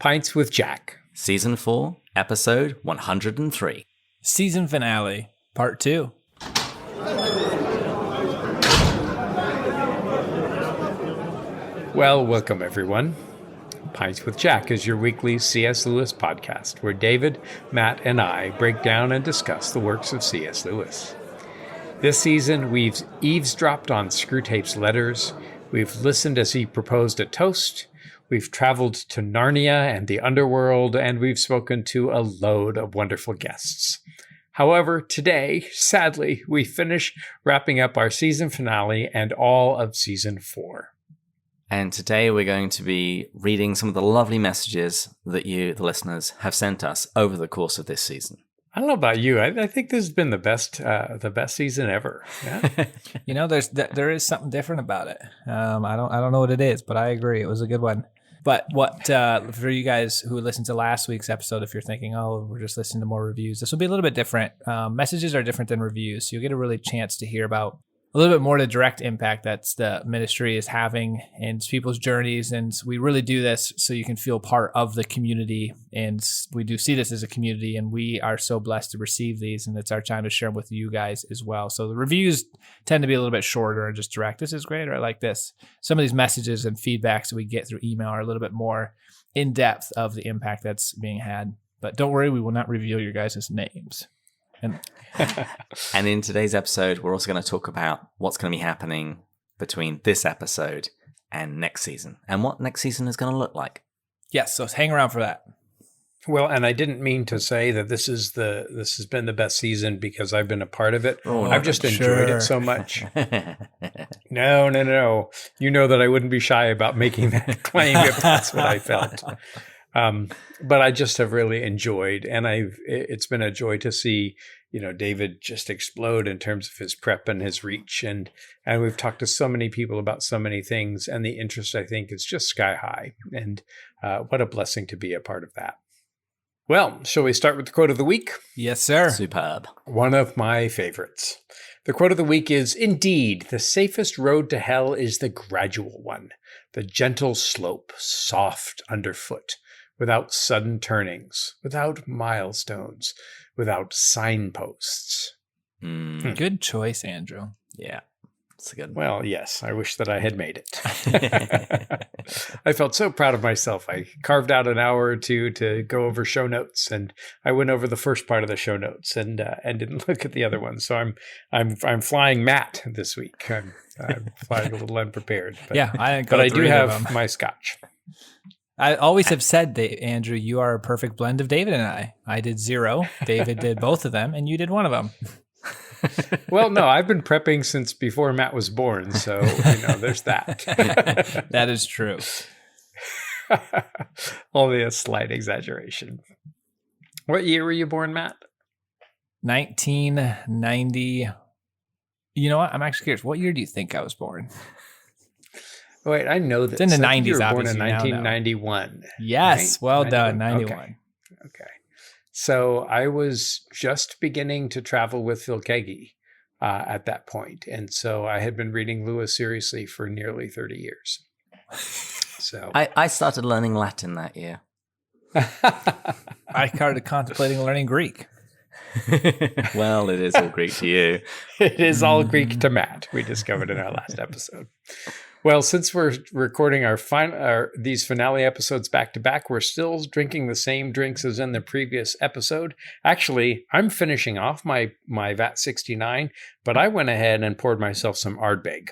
Pints with Jack. Season 4, Episode 103. Season finale, Part 2. Well, welcome everyone. Pints with Jack is your weekly C.S. Lewis podcast, where David, Matt, and I break down and discuss the works of C.S. Lewis. This season, we've eavesdropped on Screwtape's letters, we've listened as he proposed a toast, we've traveled to Narnia and the underworld, and we've spoken to a load of wonderful guests. However, today, sadly, we finish wrapping up our season finale and all of season 4. And today we're going to be reading some of the lovely messages that you, the listeners, have sent us over the course of this season. I don't know about you. I think this has been the best season ever. Yeah. You know, there is something different about it. I don't know what it is, but I agree. It was a good one. But what for you guys who listened to last week's episode, if you're thinking, oh, we're just listening to more reviews, this will be a little bit different. Messages are different than reviews, so you'll get a really chance to hear about a little bit more the direct impact that the ministry is having in people's journeys. And we really do this so you can feel part of the community. And we do see this as a community, and we are so blessed to receive these. And it's our time to share them with you guys as well. So the reviews tend to be a little bit shorter and just direct. This is great, or I like this. Some of these messages and feedbacks that we get through email are a little bit more in depth of the impact that's being had. But don't worry, we will not reveal your guys' names. And in today's episode, we're also going to talk about what's going to be happening between this episode and next season, and what next season is going to look like. Yes, so hang around for that. Well, and I didn't mean to say that this has been the best season because I've been a part of it. Oh, I've just enjoyed it so much. No. You know that I wouldn't be shy about making that claim if that's what I felt. But I just have really enjoyed, and it's been a joy to see, David just explode in terms of his prep and his reach. And we've talked to so many people about so many things, and the interest, I think, is just sky high. And what a blessing to be a part of that. Well, shall we start with the quote of the week? Yes, sir. Superb. One of my favorites. The quote of the week is, "Indeed, the safest road to hell is the gradual one, the gentle slope, soft underfoot, without sudden turnings, without milestones, without signposts." Good choice, Andrew. Yeah, it's a good one. Well, yes, I wish that I had made it. I felt so proud of myself. I carved out an hour or two to go over show notes, and I went over the first part of the show notes and didn't look at the other ones. So I'm flying Matt this week. I'm flying a little unprepared. But, yeah, but I do have my scotch. I always have said that, Andrew, you are a perfect blend of David and I. I did 0. David did both of them, and you did one of them. Well, no, I've been prepping since before Matt was born, so there's that. That is true. Only a slight exaggeration. What year were you born, Matt? 1990. You know what? I'm actually curious. What year do you think I was born? Wait, I know this. It's in the 90s, you were born obviously. in 1991. Yes, right? Well done, 91. Okay. So I was just beginning to travel with Phil Kagi at that point. And so I had been reading Lewis seriously for nearly 30 years. So I started learning Latin that year. I started contemplating learning Greek. Well, it is all Greek to you. It is all Greek to Matt, we discovered in our last episode. Well, since we're recording these finale episodes back to back, we're still drinking the same drinks as in the previous episode. Actually, I'm finishing off my VAT 69, but I went ahead and poured myself some Ardbeg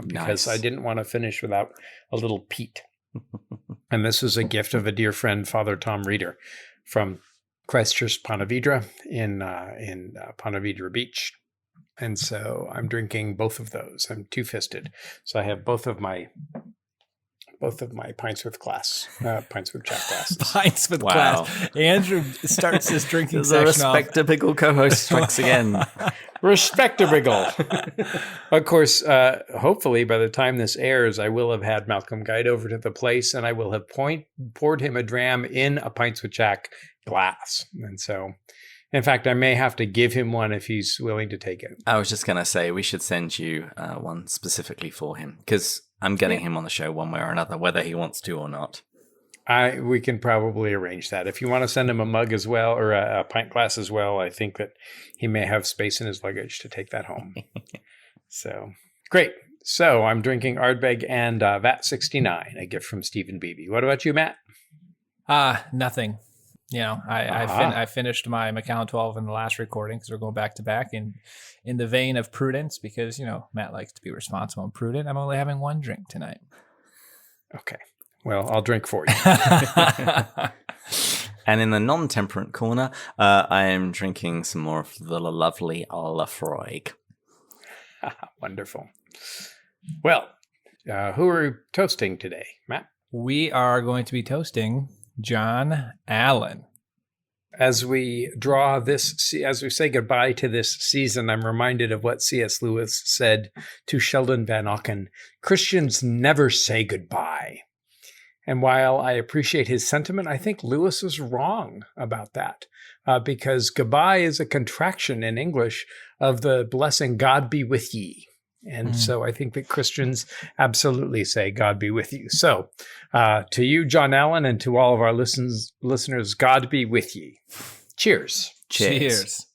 because I didn't want to finish without a little peat. And this is a gift of a dear friend, Father Tom Reeder, from Christchurch, Ponte Vedra in Ponte Vedra Beach. And so I'm drinking both of those. I'm two-fisted. So I have both of my pints with glass, pints with Jack glasses. Pints with glass. Andrew starts his drinking section off. The respectable co-host strikes again. Respectable. Of course, hopefully by the time this airs, I will have had Malcolm Guide over to the place, and I will have poured him a dram in a pints with Jack glass. And so, in fact, I may have to give him one if he's willing to take it. I was just going to say we should send you one specifically for him because I'm getting him on the show one way or another, whether he wants to or not. We can probably arrange that. If you want to send him a mug as well, or a pint glass as well, I think that he may have space in his luggage to take that home. So great. So I'm drinking Ardbeg and Vat 69, a gift from Stephen Beebe. What about you, Matt? Nothing. I finished my Macallan 12 in the last recording because we're going back to back in the vein of prudence because, Matt likes to be responsible and prudent. I'm only having one drink tonight. Okay. Well, I'll drink for you. And in the non-temperate corner, I am drinking some more of the lovely Lafroig. Wonderful. Well, who are we toasting today, Matt? We are going to be toasting John Allen. As we say goodbye to this season, I'm reminded of what C.S. Lewis said to Sheldon Van Auken: Christians never say goodbye. And while I appreciate his sentiment, I think Lewis is wrong about that, because goodbye is a contraction in English of the blessing, God be with ye. And so I think that Christians absolutely say, God be with you. So to you, John Allen, and to all of our listeners, God be with ye. Cheers. Cheers.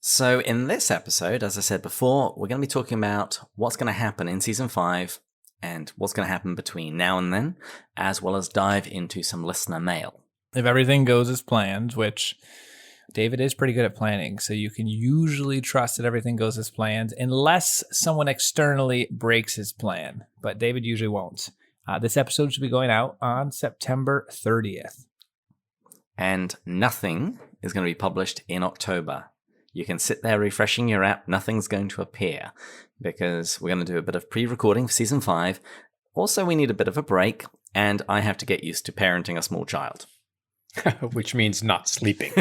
So in this episode, as I said before, we're going to be talking about what's going to happen in season 5 and what's going to happen between now and then, as well as dive into some listener mail. If everything goes as planned, which David is pretty good at planning, so you can usually trust that everything goes as planned, unless someone externally breaks his plan. But David usually won't. This episode should be going out on September 30th. And nothing is going to be published in October. You can sit there refreshing your app. Nothing's going to appear because we're going to do a bit of pre-recording for season 5. Also, we need a bit of a break, and I have to get used to parenting a small child. Which means not sleeping.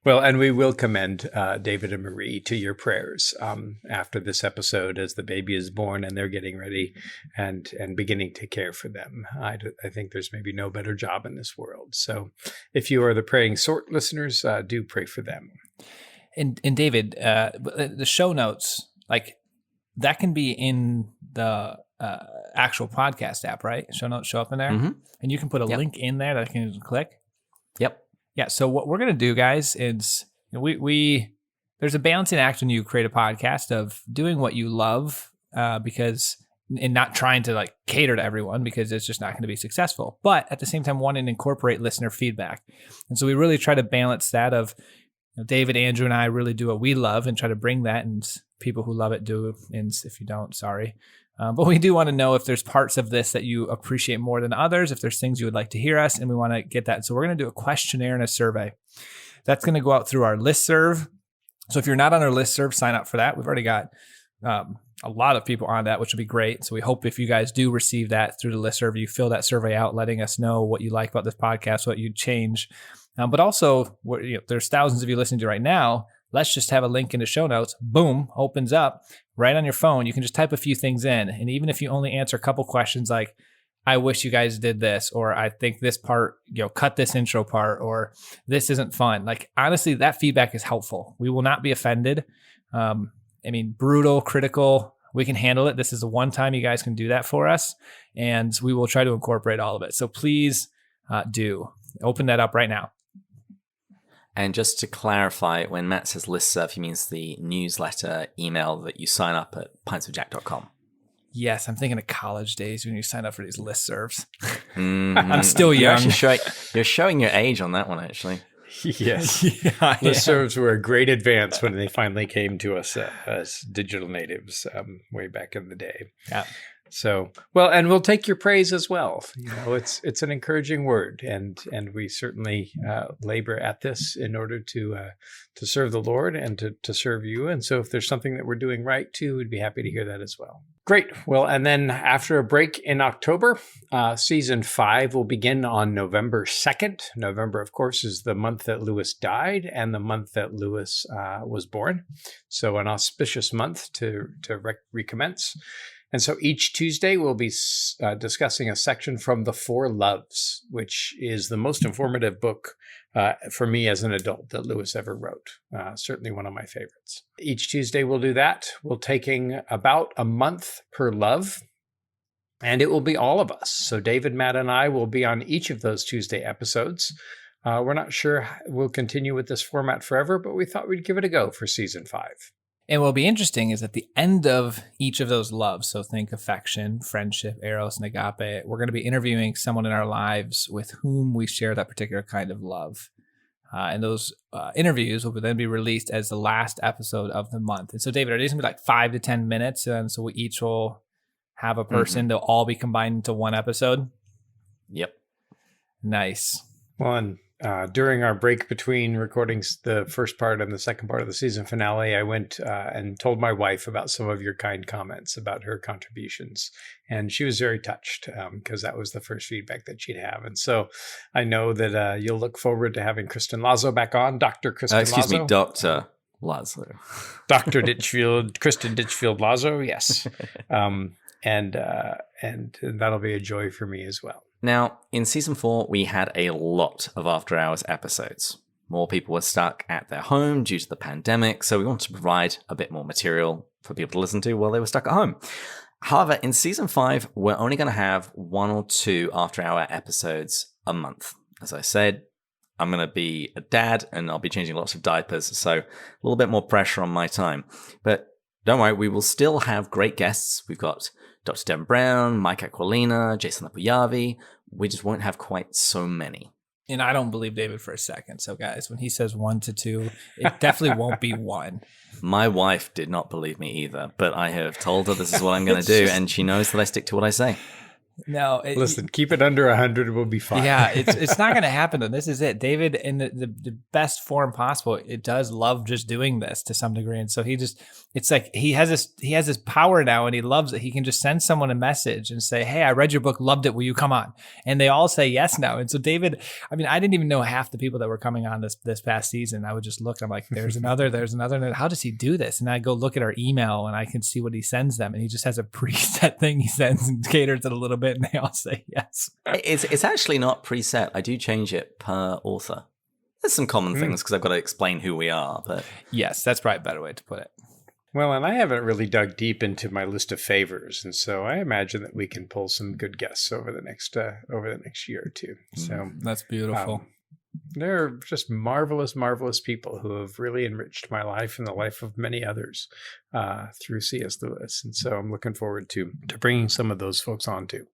Well, and we will commend David and Marie to your prayers after this episode as the baby is born and they're getting ready and beginning to care for them. I think there's maybe no better job in this world. So if you are the praying sort, listeners, do pray for them. And David, the show notes, like that can be in the actual podcast app, right? Show notes show up in there. Mm-hmm. And you can put a link in there that I can click. Yep. Yeah. So what we're going to do, guys, is we there's a balancing act when you create a podcast of doing what you love because and not trying to like cater to everyone because it's just not going to be successful. But at the same time, wanting to incorporate listener feedback. And so we really try to balance that of David, Andrew, and I really do what we love and try to bring that, and people who love it do. And if you don't, sorry. But we do want to know if there's parts of this that you appreciate more than others, if there's things you would like to hear us, and we want to get that. So we're going to do a questionnaire and a survey. That's going to go out through our listserv. So if you're not on our listserv, sign up for that. We've already got a lot of people on that, which will be great. So we hope if you guys do receive that through the listserv, you fill that survey out, letting us know what you like about this podcast, what you'd change. But also, there's thousands of you listening to right now. Let's just have a link in the show notes. Boom, opens up right on your phone. You can just type a few things in. And even if you only answer a couple questions like, I wish you guys did this, or I think this part, cut this intro part, or this isn't fun. Like, honestly, that feedback is helpful. We will not be offended. Brutal, critical, we can handle it. This is the one time you guys can do that for us. And we will try to incorporate all of it. So please do open that up right now. And just to clarify, when Matt says listserv, he means the newsletter email that you sign up at pintsofjack.com. Yes, I'm thinking of college days when you sign up for these listservs. I'm still young. You're showing your age on that one, actually. Yes. Listservs were a great advance when they finally came to us as digital natives way back in the day. Yeah. So, well, and we'll take your praise as well. It's an encouraging word, and we certainly labor at this in order to serve the Lord and to serve you. And so if there's something that we're doing right too, we'd be happy to hear that as well. Great. Well, and then after a break in October, season 5 will begin on November 2nd. November, of course, is the month that Lewis died and the month that Lewis was born. So an auspicious month to recommence. And so each Tuesday, we'll be discussing a section from The Four Loves, which is the most informative book for me as an adult that Lewis ever wrote. Certainly one of my favorites. Each Tuesday, we'll do that. We're taking about a month per love. And it will be all of us. So David, Matt, and I will be on each of those Tuesday episodes. We're not sure we'll continue with this format forever, but we thought we'd give it a go for season 5. And what'll be interesting is at the end of each of those loves, so think affection, friendship, eros, and agape, we're going to be interviewing someone in our lives with whom we share that particular kind of love. And those interviews will then be released as the last episode of the month. And so, David, are these going to be like 5 to 10 minutes? And so we each will have a person. They'll all be combined into one episode? Yep. Nice. Well, and during our break between recordings, the first part and the second part of the season finale, I went and told my wife about some of your kind comments about her contributions. And she was very touched because that was the first feedback that she'd have. And so I know that you'll look forward to having Kristen Lazo back on, Dr. Kristen Lazo. Excuse me, Dr. Lazo. Dr. Ditchfield, Kristen Ditchfield Lazo, yes. And that'll be a joy for me as well. Now, in season 4, we had a lot of after hours episodes. More people were stuck at their home due to the pandemic, so we wanted to provide a bit more material for people to listen to while they were stuck at home. However, in season 5, we're only going to have 1 or 2 after hour episodes a month. As I said, I'm going to be a dad and I'll be changing lots of diapers, so a little bit more pressure on my time. But don't worry, we will still have great guests. We've got Dr. Devin Brown, Mike Aquilina, Jason Lapuyavi. We just won't have quite so many. And I don't believe David for a second. So, guys, when he says 1 to 2, it definitely won't be 1. My wife did not believe me either, but I have told her this is what I'm going to do, and she knows that I stick to what I say. No, listen, keep it under 100. We'll be fine. Yeah, it's not going to happen. Though. This is it. David, in the best form possible, it does love just doing this to some degree, and so it's like he has this power now, and he loves it. He can just send someone a message and say, "Hey, I read your book, loved it. Will you come on?" And they all say yes now. And so David, I mean, I didn't even know half the people that were coming on this past season. I would just look. And I'm like, there's another. How does he do this? And I go look at our email, and I can see what he sends them, and he just has a preset thing he sends and caters it a little bit, and they all say yes. It's actually not preset. I do change it per author. There's some common things because I've got to explain who we are, but yes, that's probably a better way to put it. Well, and I haven't really dug deep into my list of favors, and so I imagine that we can pull some good guests over the next year or two. So that's beautiful. They're just marvelous, marvelous people who have really enriched my life and the life of many others through C.S. Lewis, and so I'm looking forward to bringing some of those folks on too.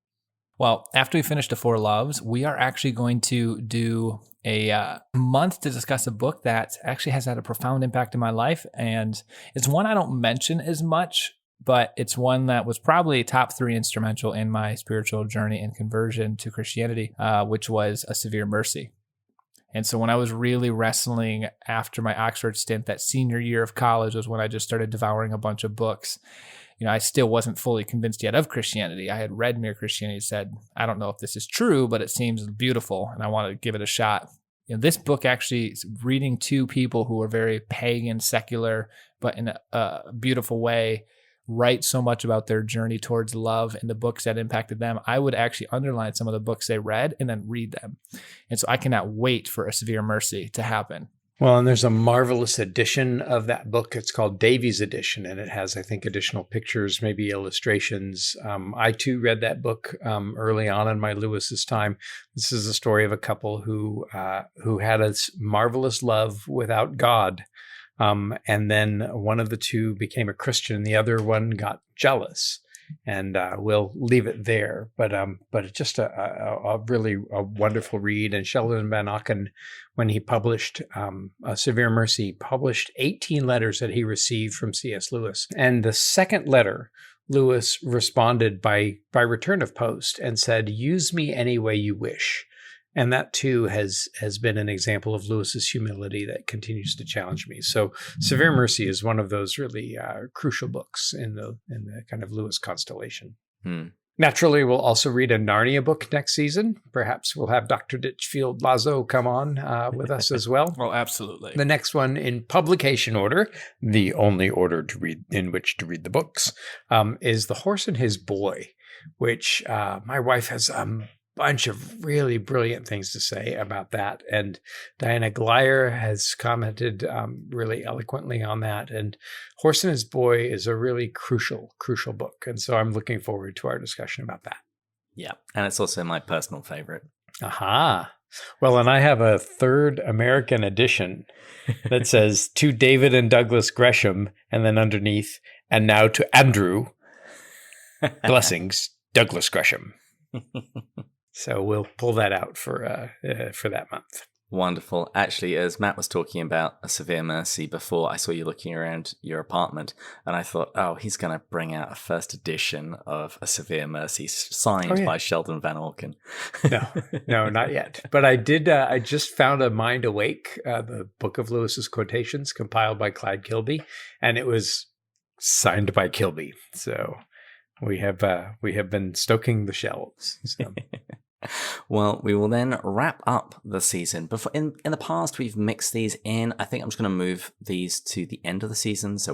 Well, after we finish the 4 loves, we are actually going to do a month to discuss a book that actually has had a profound impact in my life. And it's one I don't mention as much, but it's one that was probably top 3 instrumental in my spiritual journey and conversion to Christianity, which was A Severe Mercy. And so when I was really wrestling after my Oxford stint, that senior year of college was when I just started devouring a bunch of books. You know, I still wasn't fully convinced yet of Christianity. I had read Mere Christianity, said, I don't know if this is true, but it seems beautiful, and I want to give it a shot. You know, this book actually is reading 2 people who are very pagan, secular, but in a beautiful way, write so much about their journey towards love and the books that impacted them. I would actually underline some of the books they read and then read them. And so I cannot wait for A Severe Mercy to happen. Well, and there's a marvelous edition of that book. It's called Davies Edition, and it has, I think, additional pictures, maybe illustrations. I, too, read that book early on in my Lewis's time. This is a story of a couple who had a marvelous love without God. And then one of the 2 became a Christian. The other one got jealous. And we'll leave it there. But it's just a really wonderful read. And Sheldon Van Auken, when he published A Severe Mercy, published 18 letters that he received from C.S. Lewis. And the second letter, Lewis responded by return of post and said, "Use me any way you wish." And that too has been an example of Lewis's humility that continues to challenge me. So Severe Mercy is one of those really crucial books in the kind of Lewis constellation. Naturally, we'll also read a Narnia book next season. Perhaps we'll have Dr. Ditchfield Lazo come on with us as well. Well, absolutely. The next one in publication order, the only order to read in which to read the books, is The Horse and His Boy, which my wife has bunch of really brilliant things to say about that. And Diana Glyer has commented really eloquently on that. And Horse and His Boy is a really crucial book. And so I'm looking forward to our discussion about that. Yeah. And it's also my personal favorite. Aha. Well, and I have a third American edition that says to David and Douglas Gresham, and then underneath, and now to Andrew, blessings, Douglas Gresham. So we'll pull that out for that month. Wonderful. Actually, as Matt was talking about a Severe Mercy before, I saw you looking around your apartment, and I thought, oh, he's going to bring out a first edition of a Severe Mercy signed by Sheldon Van Auken. No, not yet. But I did. I just found a Mind Awake, the book of Lewis's quotations, compiled by Clyde Kilby, and it was signed by Kilby. So we have been stoking the shelves. So. Well, we will then wrap up the season. Before in the past, we've mixed these in. I think I'm just going to move these to the end of the season. So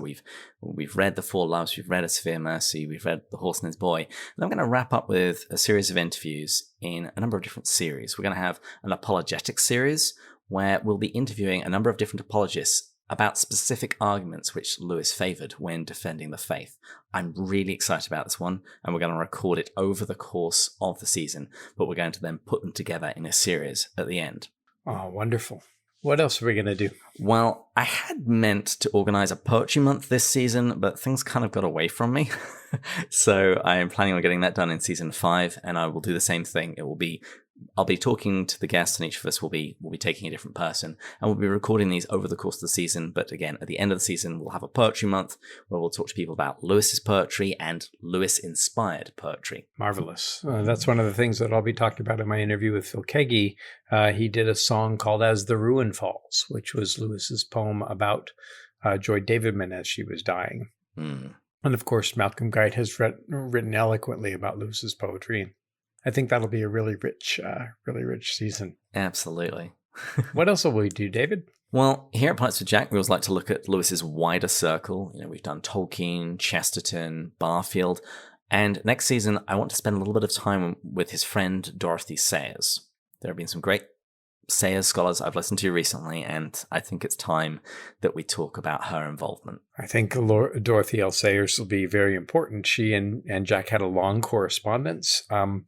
we've read The Four Loves, we've read A Severe Mercy, we've read The Horse and His Boy. And I'm going to wrap up with a series of interviews in a number of different series. We're going to have an Apologetics Series where we'll be interviewing a number of different apologists about specific arguments which Lewis favored when defending the faith. I'm really excited about this one, and we're going to record it over the course of the season, but we're going to then put them together in a series at the end. Oh, wonderful. What else are we going to do? Well, I had meant to organize a poetry month this season, but things kind of got away from me. So I am planning on getting that done in season 5, and I will do the same thing. I'll be talking to the guests, and each of us will be taking a different person, and we'll be recording these over the course of the season. But again, at the end of the season, we'll have a poetry month where we'll talk to people about Lewis's poetry and Lewis-inspired poetry. Marvelous. That's one of the things that I'll be talking about in my interview with Phil Kegi. He did a song called As the Ruin Falls, which was Lewis's poem about Joy Davidman as she was dying. Mm. And of course, Malcolm Guite has written eloquently about Lewis's poetry. I think that'll be a really rich season. Absolutely. What else will we do, David? Well, here at Pints with Jack, we always like to look at Lewis's wider circle. We've done Tolkien, Chesterton, Barfield, and next season, I want to spend a little bit of time with his friend Dorothy Sayers. There have been some great Sayers scholars I've listened to recently, and I think it's time that we talk about her involvement. I think Dorothy L. Sayers will be very important. She and Jack had a long correspondence. And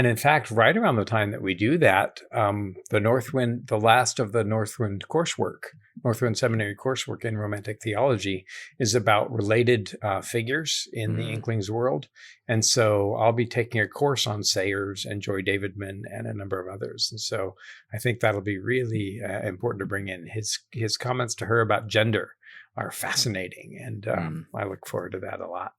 in fact, right around the time that we do that, the last of the Northwind coursework, Northwind Seminary coursework in Romantic Theology, is about related figures in the Inklings world. And so I'll be taking a course on Sayers and Joy Davidman and a number of others. And so I think that'll be really important to bring in. His comments to her about gender are fascinating, and I look forward to that a lot.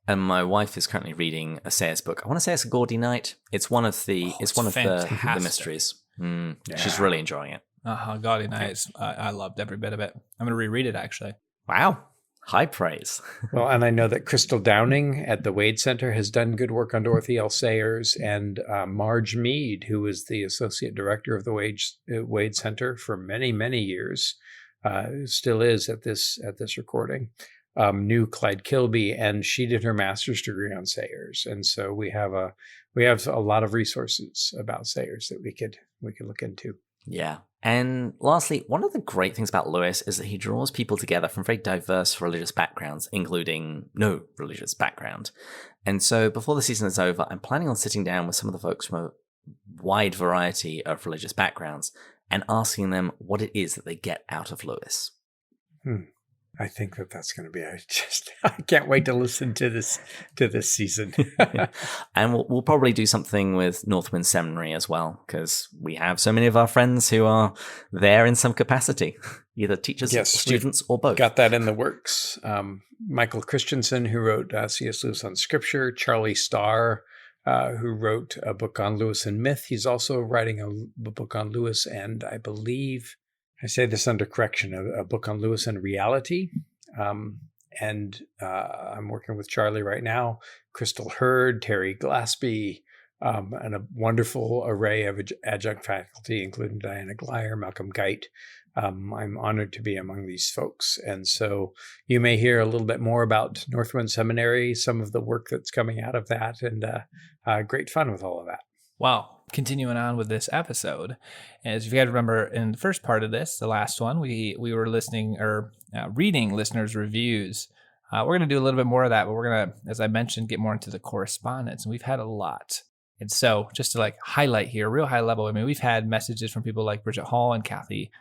And my wife is currently reading a Sayers book. I want to say it's a Gaudy Night. It's one of the the mysteries. Yeah. She's really enjoying it. Gaudy Nights. I loved every bit of it. I'm going to reread it, actually. Wow. High praise. Well, and I know that Crystal Downing at the Wade Center has done good work on Dorothy L. Sayers, and Marge Mead, who was the associate director of the Wade Center for many, many years, still is at this recording, knew Clyde Kilby, and she did her master's degree on Sayers. And so we have a lot of resources about Sayers that we could look into. Yeah. And lastly, one of the great things about Lewis is that he draws people together from very diverse religious backgrounds, including no religious background. And so before the season is over, I'm planning on sitting down with some of the folks from a wide variety of religious backgrounds and asking them what it is that they get out of Lewis. I think that's going to be I can't wait to listen to this season. And we'll probably do something with Northwind Seminary as well, because we have so many of our friends who are there in some capacity, either teachers, students, or both. Got that in the works. Michael Christensen, who wrote C.S. Lewis on Scripture, Charlie Starr, who wrote a book on Lewis and Myth. He's also writing a book on Lewis, and I believe, I say this under correction, a book on Lewis and Reality. And I'm working with Charlie right now, Crystal Hurd, Terry Glaspie, and a wonderful array of adjunct faculty, including Diana Glyer, Malcolm Guite. I'm honored to be among these folks. And so you may hear a little bit more about Northwind Seminary, some of the work that's coming out of that, and great fun with all of that. Well, continuing on with this episode, as you guys remember in the first part of this, the last one, we were listening or reading listeners' reviews. We're going to do a little bit more of that, but we're going to, as I mentioned, get more into the correspondence, and we've had a lot. And so just to like highlight here, real high level, I mean, we've had messages from people like Bridget Hall and Kathy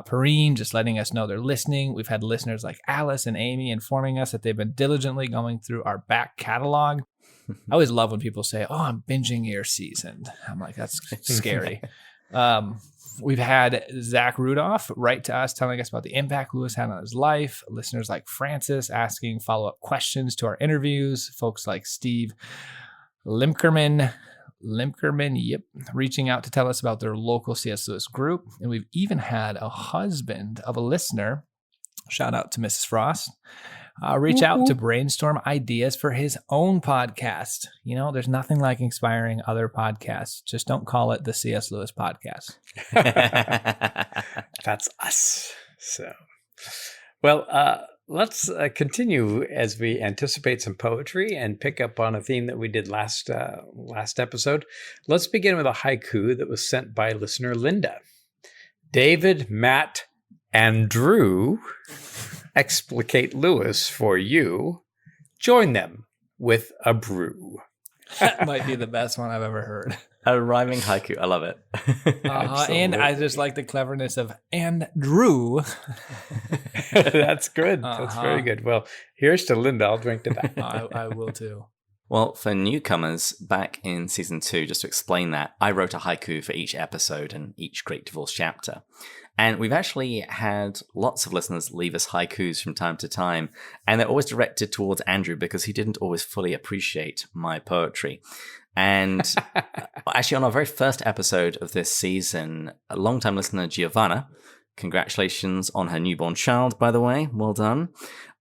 Perrine just letting us know they're listening. We've had listeners like Alice and Amy informing us that they've been diligently going through our back catalog. I always love when people say, "Oh, I'm binging your season." I'm like, that's scary. We've had Zach Rudolph write to us telling us about the impact Lewis had on his life. Listeners like Francis asking follow-up questions to our interviews. Folks like Steve Limkerman, reaching out to tell us about their local C.S. Lewis group. And we've even had a husband of a listener, shout out to Mrs. Frost, reach out to brainstorm ideas for his own podcast. You know, there's nothing like inspiring other podcasts. Just don't call it the C.S. Lewis podcast. That's us. So, well, let's continue as we anticipate some poetry and pick up on a theme that we did last episode. Let's begin with a haiku that was sent by listener Linda. David, Matt, and Drew explicate Lewis for you. Join them with a brew. That might be the best one I've ever heard. A rhyming haiku. I love it. And I just like the cleverness of "and Drew." That's good. That's very good. Well, here's to Linda. I'll drink to that. I will too. Well, for newcomers, back in season 2, just to explain that, I wrote a haiku for each episode and each Great Divorce chapter. And we've actually had lots of listeners leave us haikus from time to time, and they're always directed towards Andrew because he didn't always fully appreciate my poetry. And actually, on our very first episode of this season, a longtime listener, Giovanna, congratulations on her newborn child, by the way. Well done.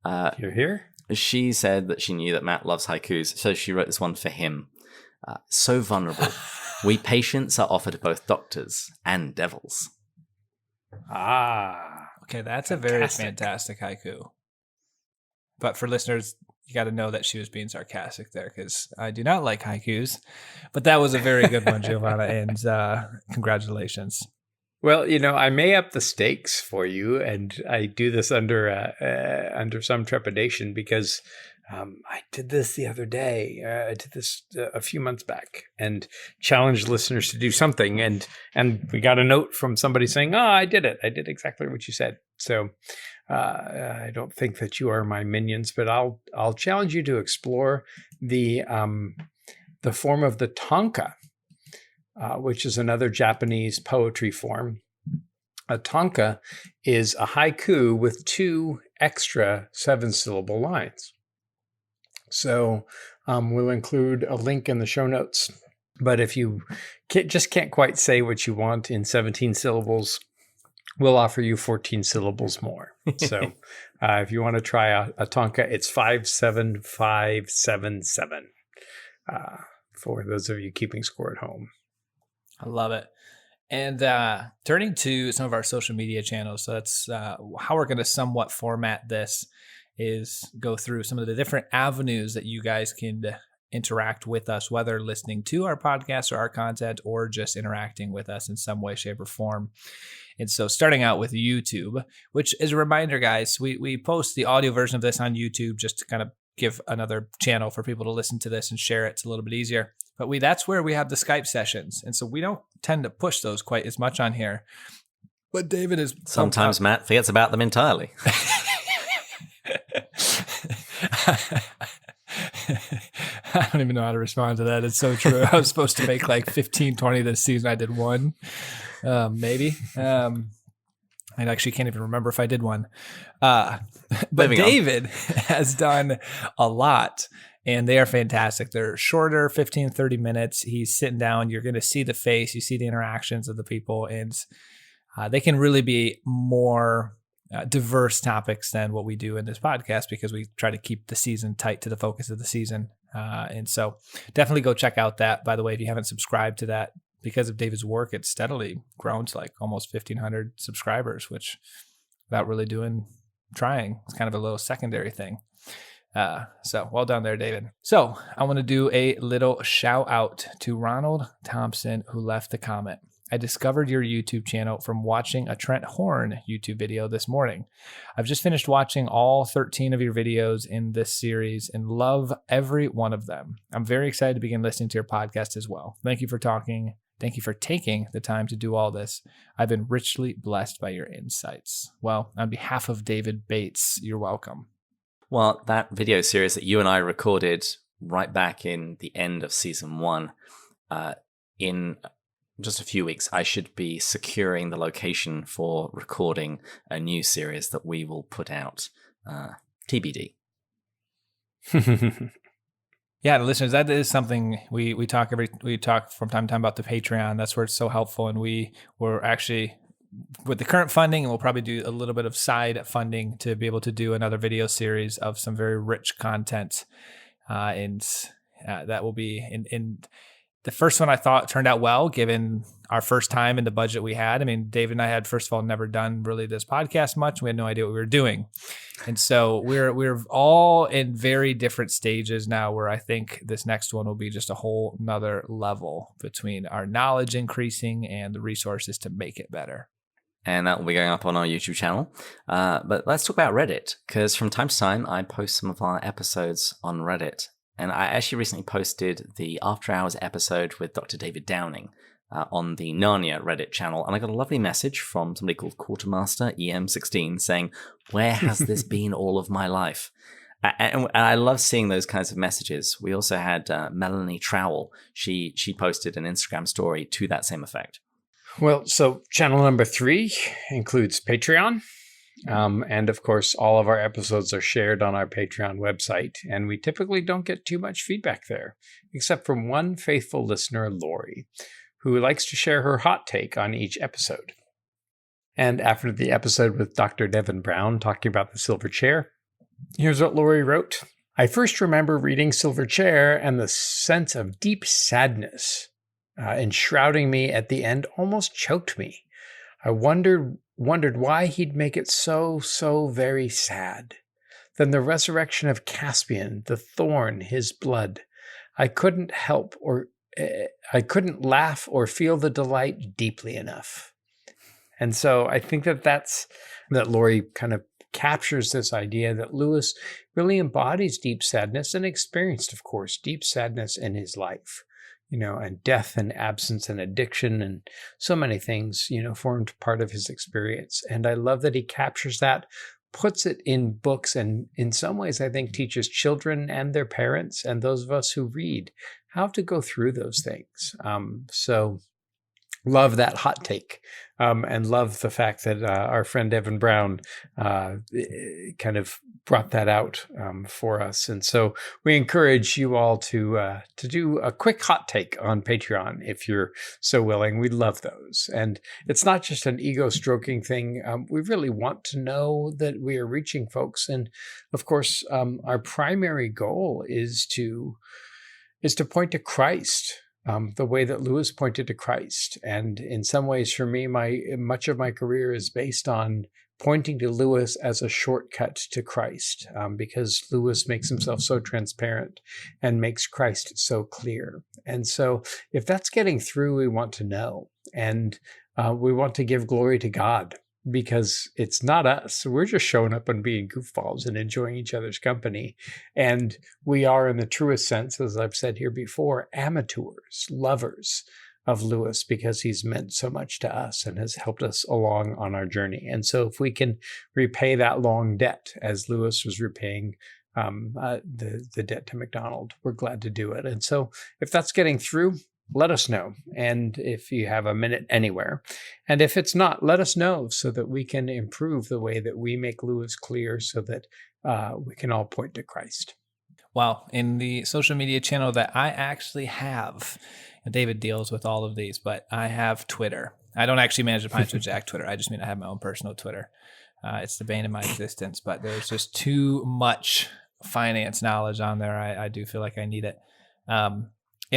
You're here? She said that she knew that Matt loves haikus, so she wrote this one for him. So vulnerable. We patients are offered both doctors and devils. Okay, that's fantastic. A very fantastic haiku. But for listeners, you got to know that she was being sarcastic there because I do not like haikus. But that was a very good one, Giovanna, and congratulations. Well, you know, I may up the stakes for you, and I do this under some trepidation because I did this the other day. I did this a few months back and challenged listeners to do something, and we got a note from somebody saying, "Oh, I did it. I did exactly what you said." So I don't think that you are my minions, but I'll challenge you to explore the form of the Tanka. Which is another Japanese poetry form. A tanka is a haiku with 2 extra 7-syllable lines. So we'll include a link in the show notes. But if you can't quite say what you want in 17 syllables, we'll offer you 14 syllables more. So if you want to try a tanka, it's 57577 for those of you keeping score at home. I love it. And turning to some of our social media channels, so that's how we're going to somewhat format this, is go through some of the different avenues that you guys can interact with us, whether listening to our podcast or our content or just interacting with us in some way, shape, or form. And so starting out with YouTube, which is a reminder, guys, we post the audio version of this on YouTube just to kind of give another channel for people to listen to this and share it. It's a little bit easier. But that's where we have the Skype sessions. And so we don't tend to push those quite as much on here. But David is... Sometimes Matt forgets about them entirely. I don't even know how to respond to that. It's so true. I was supposed to make like 15, 20 this season. I did 1, maybe. I actually can't even remember if I did 1. But David has done a lot. And they are fantastic. They're shorter, 15, 30 minutes. He's sitting down. You're going to see the face. You see the interactions of the people. And they can really be more diverse topics than what we do in this podcast because we try to keep the season tight to the focus of the season. And so definitely go check out that. By the way, if you haven't subscribed to that, because of David's work, it's steadily grown to like almost 1,500 subscribers, which without really trying, it's kind of a little secondary thing. So well done there, David. So I want to do a little shout out to Ronald Thompson, who left the comment. I discovered your YouTube channel from watching a Trent Horn YouTube video this morning. I've just finished watching all 13 of your videos in this series and love every one of them. I'm very excited to begin listening to your podcast as well. Thank you for talking. Thank you for taking the time to do all this. I've been richly blessed by your insights. Well, on behalf of David Bates, you're welcome. Well, that video series that you and I recorded right back in the end of season 1, in just a few weeks, I should be securing the location for recording a new series that we will put out. TBD. Yeah, the listeners, that is something we talk from time to time about the Patreon. That's where it's so helpful. And we're actually, with the current funding, and we'll probably do a little bit of side funding to be able to do another video series of some very rich content. And that will be in the first one I thought turned out well, given our first time and the budget we had. I mean, David and I had, first of all, never done really this podcast much. We had no idea what we were doing. And so we're all in very different stages now, where I think this next one will be just a whole nother level between our knowledge increasing and the resources to make it better. And that will be going up on our YouTube channel. But let's talk about Reddit, because from time to time, I post some of our episodes on Reddit. And I actually recently posted the After Hours episode with Dr. David Downing on the Narnia Reddit channel. And I got a lovely message from somebody called Quartermaster EM16 saying, "Where has this been all of my life?" And I love seeing those kinds of messages. We also had Melanie Trowell. She posted an Instagram story to that same effect. Well, so channel number 3 includes Patreon. And of course, all of our episodes are shared on our Patreon website, and we typically don't get too much feedback there, except from one faithful listener, Lori, who likes to share her hot take on each episode. And after the episode with Dr. Devin Brown talking about the silver chair, here's what Lori wrote. I first remember reading Silver Chair, and the sense of deep sadness enshrouding me at the end almost choked me. I wondered why he'd make it so very sad. Then the resurrection of Caspian, the thorn, his blood. I couldn't laugh or feel the delight deeply enough. And so I think that Lori kind of captures this idea that Lewis really embodies deep sadness and experienced, of course, deep sadness in his life. And death and absence and addiction and so many things, formed part of his experience. And I love that he captures that, puts it in books, and in some ways, I think, teaches children and their parents and those of us who read how to go through those things. So love that hot take, and love the fact that our friend Evan Brown kind of brought that out for us. And so we encourage you all to do a quick hot take on Patreon if you're so willing. We love those. And it's not just an ego stroking thing. We really want to know that we are reaching folks. And of course, our primary goal is to point to Christ. The way that Lewis pointed to Christ. And in some ways, for me, much of my career is based on pointing to Lewis as a shortcut to Christ, because Lewis makes himself so transparent and makes Christ so clear. And so if that's getting through, we want to know. And we want to give glory to God, because it's not us. We're just showing up and being goofballs and enjoying each other's company. And we are, in the truest sense, as I've said here before, amateurs, lovers of Lewis, because he's meant so much to us and has helped us along on our journey. And so if we can repay that long debt, as Lewis was repaying the debt to MacDonald, we're glad to do it. And so if that's getting through, let us know. And if you have a minute anywhere, and if it's not, let us know so that we can improve the way that we make Lewis clear, so that we can all point to Christ. Well, in the social media channel that I actually have, David deals with all of these, but I have Twitter. I don't actually manage the Pints with Jack Twitter. I just mean I have my own personal Twitter. It's the bane of my existence, but there's just too much finance knowledge on there. I do feel like I need it.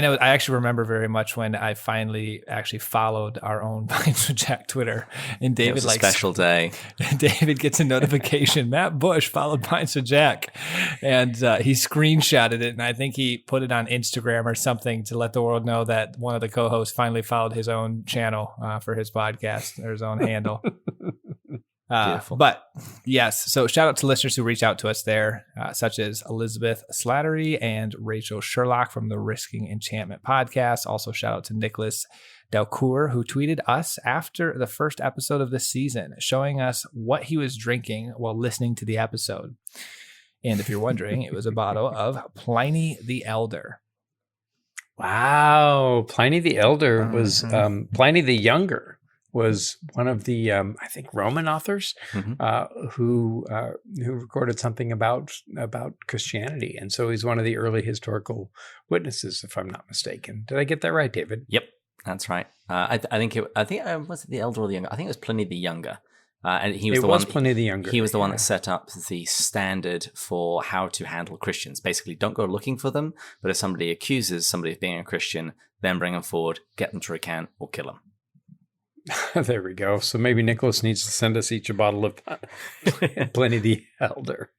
I actually remember very much when I finally actually followed our own Pints with Jack Twitter, and David It was a special day. David gets a notification. Matt Bush followed Pints with Jack, and he screenshotted it, and I think he put it on Instagram or something to let the world know that one of the co-hosts finally followed his own channel for his podcast or his own handle. But yes, so shout out to listeners who reach out to us there, such as Elizabeth Slattery and Rachel Sherlock from the Risking Enchantment podcast. Also shout out to Nicholas Delcourt, who tweeted us after the first episode of this season, showing us what he was drinking while listening to the episode. And if you're wondering, it was a bottle of Pliny the Elder. Wow. Pliny the Elder was Pliny the Younger was one of the, I think, Roman authors who recorded something about Christianity. And so he's one of the early historical witnesses, if I'm not mistaken. Did I get that right, David? Yep, that's right. I think was it the Elder or the Younger? I think it was Pliny the Younger. And he was Pliny the Younger. He was the one that set up the standard for how to handle Christians. Basically, don't go looking for them, but if somebody accuses somebody of being a Christian, then bring them forward, get them to recant, or kill them. There we go. So maybe Nicholas needs to send us each a bottle of Pliny the Elder.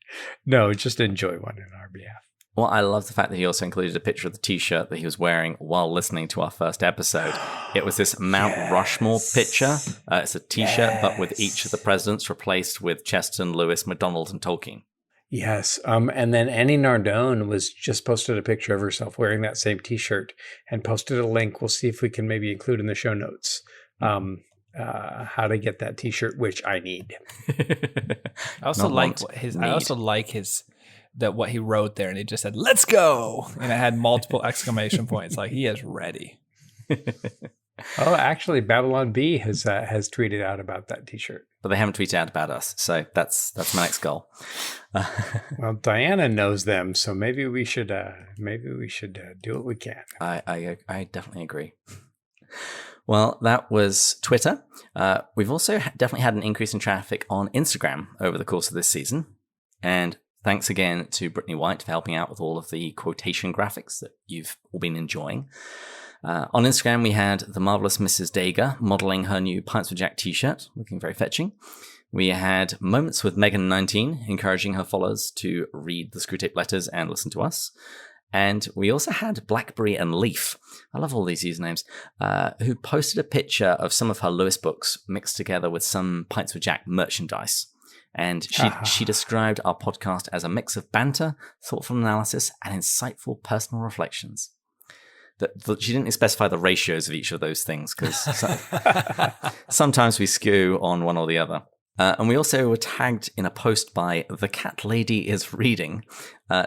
No, just enjoy one in our behalf. Well, I love the fact that he also included a picture of the T-shirt that he was wearing while listening to our first episode. It was this Mount Rushmore picture. It's a T-shirt, but with each of the presidents replaced with Chesterton, Lewis, MacDonald, and Tolkien. Yes. And then Annie Nardone was just posted a picture of herself wearing that same T-shirt and posted a link. We'll see if we can maybe include in the show notes how to get that T-shirt, which I need. I also like what he wrote there, and he just said, "Let's go," and it had multiple exclamation points, like he is ready. Oh, actually, Babylon B has tweeted out about that T-shirt, but they haven't tweeted out about us. So that's my next goal. Well, Diana knows them, so maybe we should do what we can. I definitely agree. Well, that was Twitter. We've also definitely had an increase in traffic on Instagram over the course of this season. And thanks again to Brittany White for helping out with all of the quotation graphics that you've all been enjoying. On Instagram, we had the marvelous Mrs. Dager modeling her new Pints with Jack t-shirt, looking very fetching. We had Moments with Megan19, encouraging her followers to read the Screwtape letters and listen to us. And we also had Blackberry and Leaf, I love all these usernames, who posted a picture of some of her Lewis books mixed together with some Pints with Jack merchandise. And she described our podcast as a mix of banter, thoughtful analysis, and insightful personal reflections. She didn't specify the ratios of each of those things, because sometimes we skew on one or the other. And we also were tagged in a post by The Cat Lady is Reading,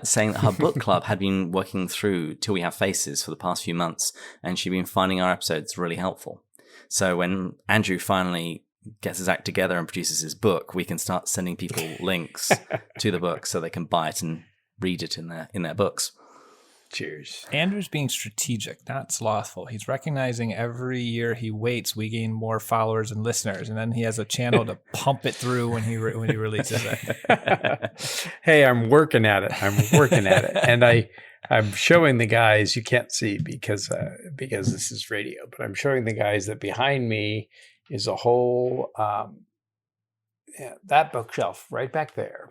saying that her book club had been working through Till We Have Faces for the past few months, and she'd been finding our episodes really helpful. So when Andrew finally gets his act together and produces his book, we can start sending people links to the book so they can buy it and read it in their books. Cheers. Andrew's being strategic, not slothful. He's recognizing every year he waits, we gain more followers and listeners, and then he has a channel to pump it through when he releases it. Hey, I'm working at it. And I'm showing the guys, you can't see because this is radio, but I'm showing the guys that behind me is a whole that bookshelf right back there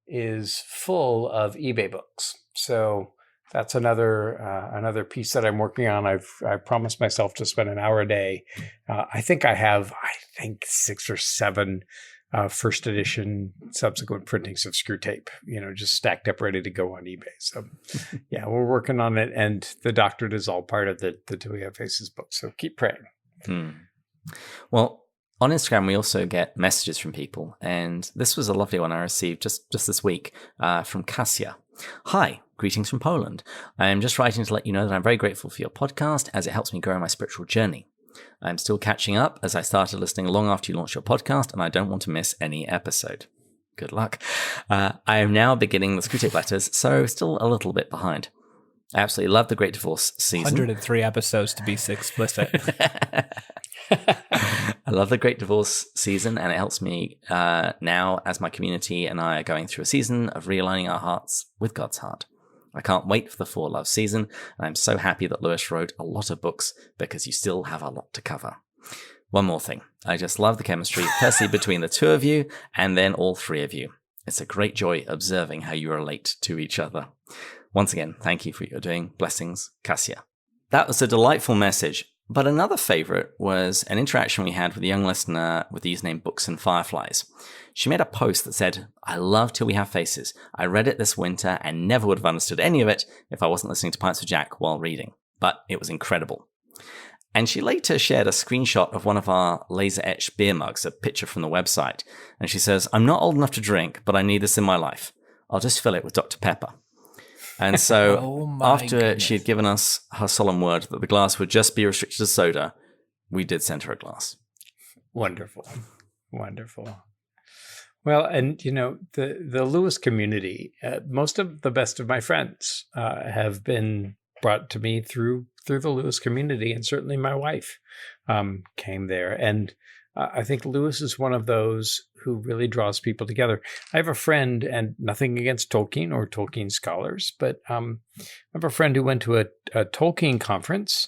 is full of eBay books. So that's another piece that I'm working on. I promised myself to spend an hour a day. I think I have 6 or 7 first edition subsequent printings of Screwtape, just stacked up ready to go on eBay. So yeah, we're working on it. And The Doctorate is all part of the Till We Have Faces book. So keep praying. Well, on Instagram, we also get messages from people. And this was a lovely one I received just this week from Kasia. Hi, greetings from Poland. I am just writing to let you know that I'm very grateful for your podcast as it helps me grow my spiritual journey. I'm still catching up as I started listening long after you launched your podcast, and I don't want to miss any episode. Good luck. I am now beginning the Screwtape letters, so still a little bit behind. I absolutely love the Great Divorce season. 103 episodes to be explicit. I love the Great Divorce season, and it helps me now as my community and I are going through a season of realigning our hearts with God's heart. I can't wait for the Four Love season, and I'm so happy that Lewis wrote a lot of books because you still have a lot to cover. One more thing. I just love the chemistry, firstly between the two of you, and then all three of you. It's a great joy observing how you relate to each other. Once again, thank you for what you're doing. Blessings, Cassia. That was a delightful message. But another favorite was an interaction we had with a young listener with the username Books and Fireflies. She made a post that said, I love Till We Have Faces. I read it this winter and never would have understood any of it if I wasn't listening to Pints with Jack while reading. But it was incredible. And she later shared a screenshot of one of our laser-etched beer mugs, a picture from the website. And she says, I'm not old enough to drink, but I need this in my life. I'll just fill it with Dr. Pepper. And so after she had given us her solemn word that the glass would just be restricted to soda, we did send her a glass. Wonderful. Wonderful. Well, and, the Lewis community, most of the best of my friends have been brought to me through the Lewis community, and certainly my wife came there. And I think Lewis is one of those who really draws people together. I have a friend, and nothing against Tolkien or Tolkien scholars, but I have a friend who went to a Tolkien conference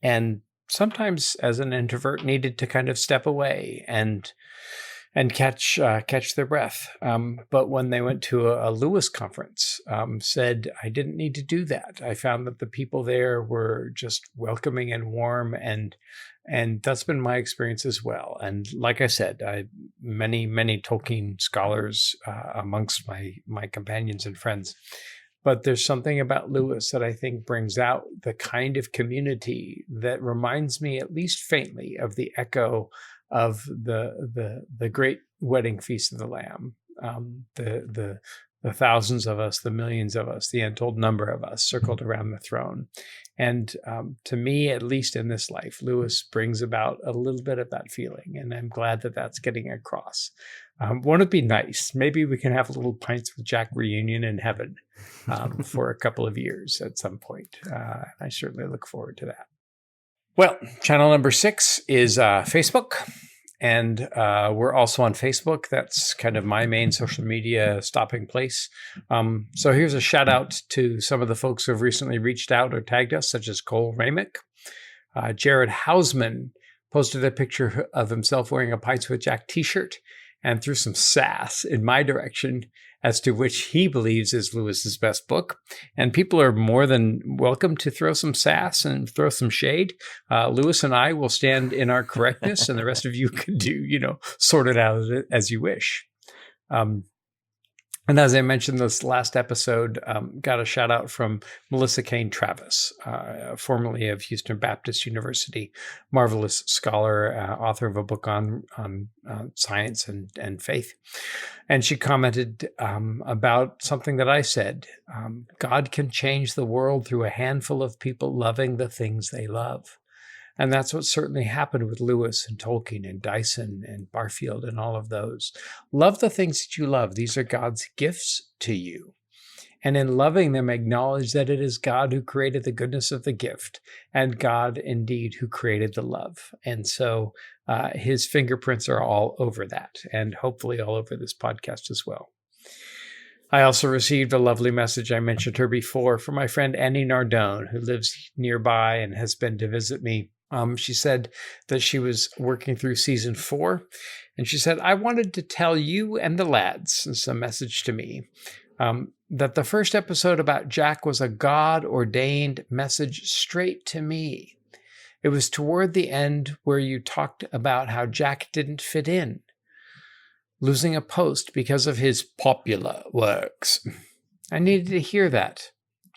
and sometimes as an introvert needed to kind of step away and catch their breath. But when they went to a Lewis conference, said, I didn't need to do that. I found that the people there were just welcoming and warm, and that's been my experience as well. And like I said, many Tolkien scholars amongst my companions and friends. But there's something about Lewis that I think brings out the kind of community that reminds me, at least faintly, of the echo of the great wedding feast of the Lamb. The thousands of us, the millions of us, the untold number of us circled around the throne. And to me, at least in this life, Lewis brings about a little bit of that feeling. And I'm glad that that's getting across. Won't it be nice? Maybe we can have a little Pints with Jack reunion in heaven for a couple of years at some point. I certainly look forward to that. Well, channel number 6 is Facebook. And we're also on Facebook. That's kind of my main social media stopping place. So here's a shout out to some of the folks who have recently reached out or tagged us, such as Cole Ramick. Jared Hausman posted a picture of himself wearing a Pints with Jack t-shirt and threw some sass in my direction as to which he believes is Lewis's best book. And people are more than welcome to throw some sass and throw some shade. Lewis and I will stand in our correctness, and the rest of you can sort it out as you wish. And as I mentioned this last episode, got a shout out from Melissa Kane Travis, formerly of Houston Baptist University, marvelous scholar, author of a book on science and faith. And she commented about something that I said. God can change the world through a handful of people loving the things they love. And that's what certainly happened with Lewis and Tolkien and Dyson and Barfield and all of those. Love the things that you love. These are God's gifts to you. And in loving them, acknowledge that it is God who created the goodness of the gift, and God indeed who created the love. And so his fingerprints are all over that, and hopefully all over this podcast as well. I also received a lovely message, I mentioned her before, from my friend Annie Nardone, who lives nearby and has been to visit me. She said that she was working through season 4, and she said, I wanted to tell you and the lads, this is a message to me, that the first episode about Jack was a God-ordained message straight to me. It was toward the end where you talked about how Jack didn't fit in, losing a post because of his popular works. I needed to hear that.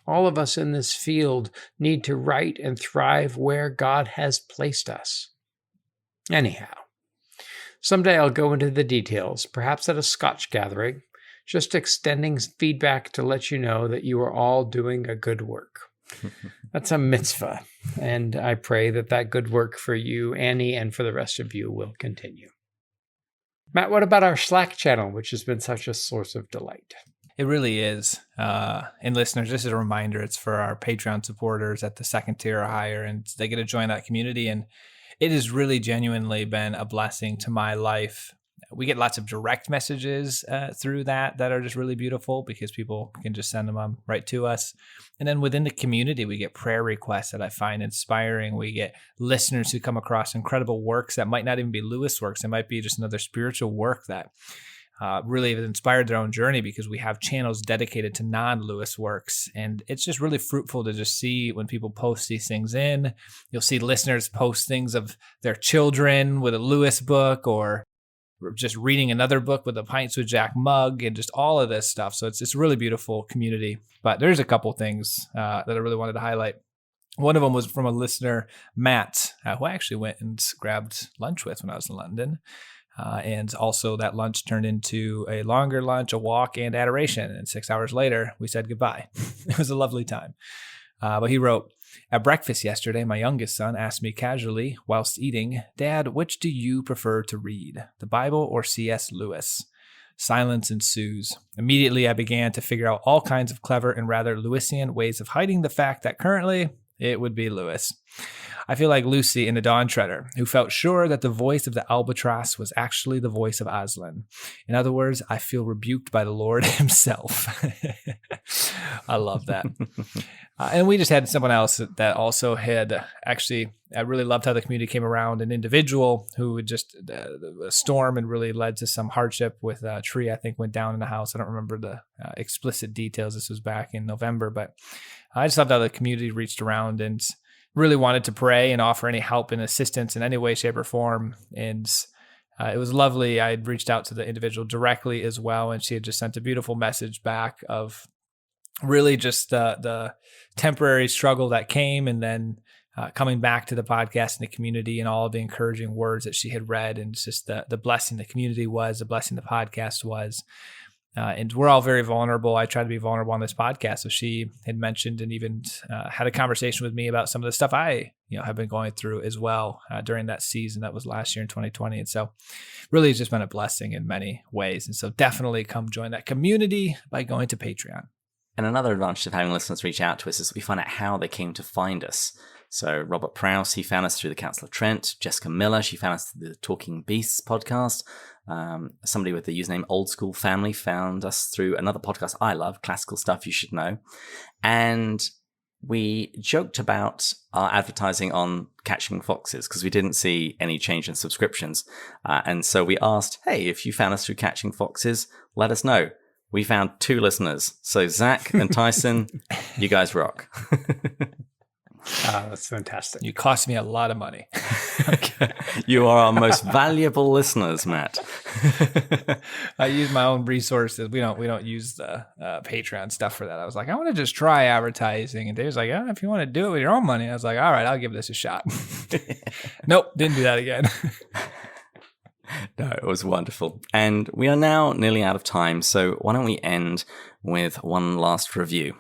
All of us in this field need to write and thrive where God has placed us. Anyhow, someday I'll go into the details, perhaps at a Scotch gathering, just extending feedback to let you know that you are all doing a good work. That's a mitzvah, and I pray that good work for you, Annie, and for the rest of you will continue. Matt, what about our Slack channel, which has been such a source of delight? It really is. And listeners, just as a reminder, it's for our Patreon supporters at the second tier or higher, and they get to join that community. And it has really genuinely been a blessing to my life. we get lots of direct messages through that are just really beautiful because people can just send them right to us. And then within the community, we get prayer requests that I find inspiring. We get listeners who come across incredible works that might not even be Lewis works. It might be just another spiritual work that really have inspired their own journey, because we have channels dedicated to non-Lewis works. And it's just really fruitful to just see when people post these things in. You'll see listeners post things of their children with a Lewis book, or just reading another book with a Pints with Jack mug, and just all of this stuff. So it's a really beautiful community. But there's a couple things that I really wanted to highlight. One of them was from a listener, Matt, who I actually went and grabbed lunch with when I was in London. And also that lunch turned into a longer lunch, a walk, and adoration. And 6 hours later, we said goodbye. It was a lovely time. But he wrote, at breakfast yesterday, my youngest son asked me casually whilst eating, Dad, which do you prefer to read, the Bible or C.S. Lewis? Silence ensues. Immediately, I began to figure out all kinds of clever and rather Lewisian ways of hiding the fact that currently it would be Lewis. I feel like Lucy in The Dawn Treader, who felt sure that the voice of the albatross was actually the voice of Aslan. In other words, I feel rebuked by the Lord himself. I love that. And we just had someone else that also had actually, I really loved how the community came around, an individual who had just, a storm had really led to some hardship with a tree, I think, went down in the house. I don't remember the explicit details. This was back in November, but I just loved how the community reached around and really wanted to pray and offer any help and assistance in any way, shape, or form. And it was lovely. I had reached out to the individual directly as well, and she had just sent a beautiful message back of really just the temporary struggle that came, and then coming back to the podcast and the community and all of the encouraging words that she had read, and just the blessing the community was, the blessing the podcast was. And we're all very vulnerable. I try to be vulnerable on this podcast. So she had mentioned and even had a conversation with me about some of the stuff I have been going through as well during that season that was last year in 2020. And so really it's just been a blessing in many ways. And so definitely come join that community by going to Patreon. And another advantage of having listeners reach out to us is we find out how they came to find us. So Robert Prowse, he found us through the Council of Trent. Jessica Miller, she found us through the Talking Beasts podcast. Somebody with the username Old School Family found us through another podcast I love, Classical Stuff You Should Know. And we joked about our advertising on Catching Foxes because we didn't see any change in subscriptions. And so we asked, hey, if you found us through Catching Foxes, let us know. We found 2 listeners. So Zach and Tyson, you guys rock. That's fantastic. You cost me a lot of money. Okay. You are our most valuable listeners, Matt. I use my own resources. We don't use the Patreon stuff for that. I was like, I want to just try advertising, and Dave's like, yeah, if you want to do it with your own money. I was like, all right, I'll give this a shot. Nope, didn't do that again. No, it was wonderful. And we are now nearly out of time, so why don't we end with one last review.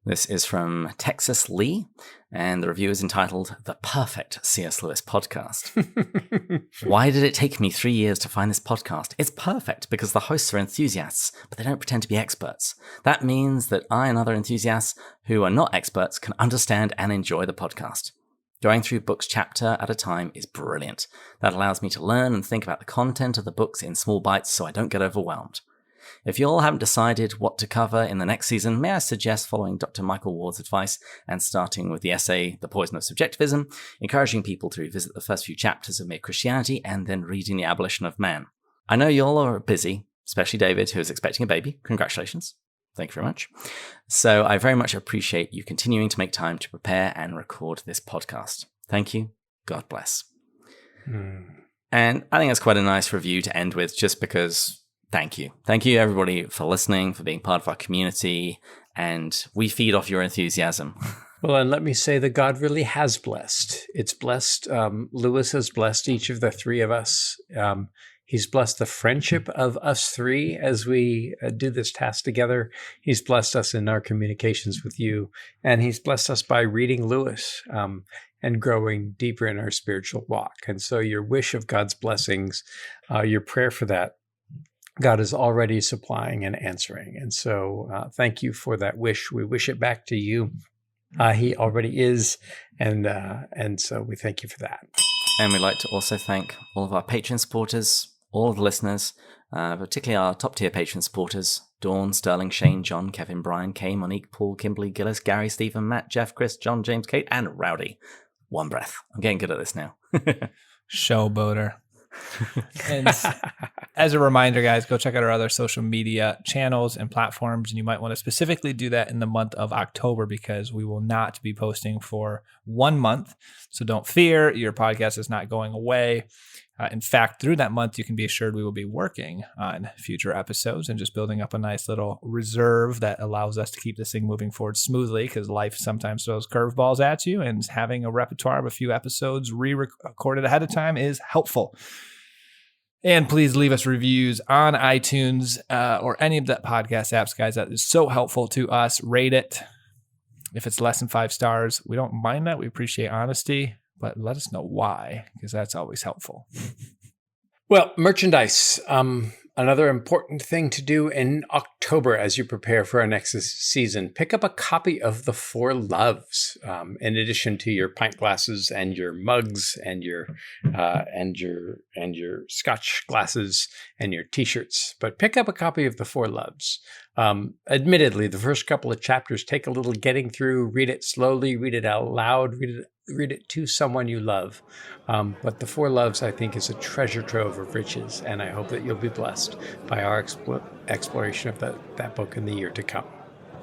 This is from Texas Lee, and the review is entitled The Perfect C.S. Lewis Podcast. Why did it take me 3 years to find this podcast? It's perfect because the hosts are enthusiasts, but they don't pretend to be experts. That means that I and other enthusiasts who are not experts can understand and enjoy the podcast. Going through books chapter at a time is brilliant. That allows me to learn and think about the content of the books in small bites so I don't get overwhelmed. If you all haven't decided what to cover in the next season, may I suggest following Dr. Michael Ward's advice and starting with the essay, The Poison of Subjectivism, encouraging people to revisit the first few chapters of Mere Christianity and then reading The Abolition of Man. I know you all are busy, especially David, who is expecting a baby. Congratulations. Thank you very much. So I very much appreciate you continuing to make time to prepare and record this podcast. Thank you. God bless. And I think that's quite a nice review to end with, just because thank you. Thank you, everybody, for listening, for being part of our community, and we feed off your enthusiasm. Well, and let me say that God really has blessed. It's blessed. Lewis has blessed each of the 3 of us. He's blessed the friendship of us 3 as we do this task together. He's blessed us in our communications with you, and he's blessed us by reading Lewis and growing deeper in our spiritual walk. And so your wish of God's blessings, your prayer for that, God is already supplying and answering. And so thank you for that wish. We wish it back to you. He already is. And so we thank you for that. And we'd like to also thank all of our Patreon supporters, all of the listeners, particularly our top-tier patron supporters, Dawn, Sterling, Shane, John, Kevin, Brian, Kay, Monique, Paul, Kimberly, Gillis, Gary, Stephen, Matt, Jeff, Chris, John, James, Kate, and Rowdy. One breath. I'm getting good at this now. Showboater. And as a reminder, guys, go check out our other social media channels and platforms. And you might want to specifically do that in the month of October because we will not be posting for 1 month. So don't fear, your podcast is not going away. In fact, through that month, you can be assured we will be working on future episodes and just building up a nice little reserve that allows us to keep this thing moving forward smoothly because life sometimes throws curveballs at you, and having a repertoire of a few episodes re-recorded ahead of time is helpful. And please leave us reviews on iTunes or any of the podcast apps, guys. That is so helpful to us. Rate it. If it's less than 5 stars, we don't mind that. We appreciate honesty. But let us know why, because that's always helpful. Well, merchandise. Another important thing to do in October as you prepare for our next season. Pick up a copy of The Four Loves, in addition to your pint glasses and your mugs and your Scotch glasses and your T-shirts. But pick up a copy of The Four Loves. Admittedly, the first couple of chapters take a little getting through. Read it slowly. Read it out loud. Read it to someone you love. But The Four Loves, I think, is a treasure trove of riches, and I hope that you'll be blessed by our exploration of that book in the year to come.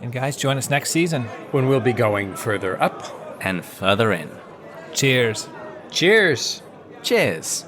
And guys, join us next season when we'll be going further up and further in. Cheers. Cheers. Cheers.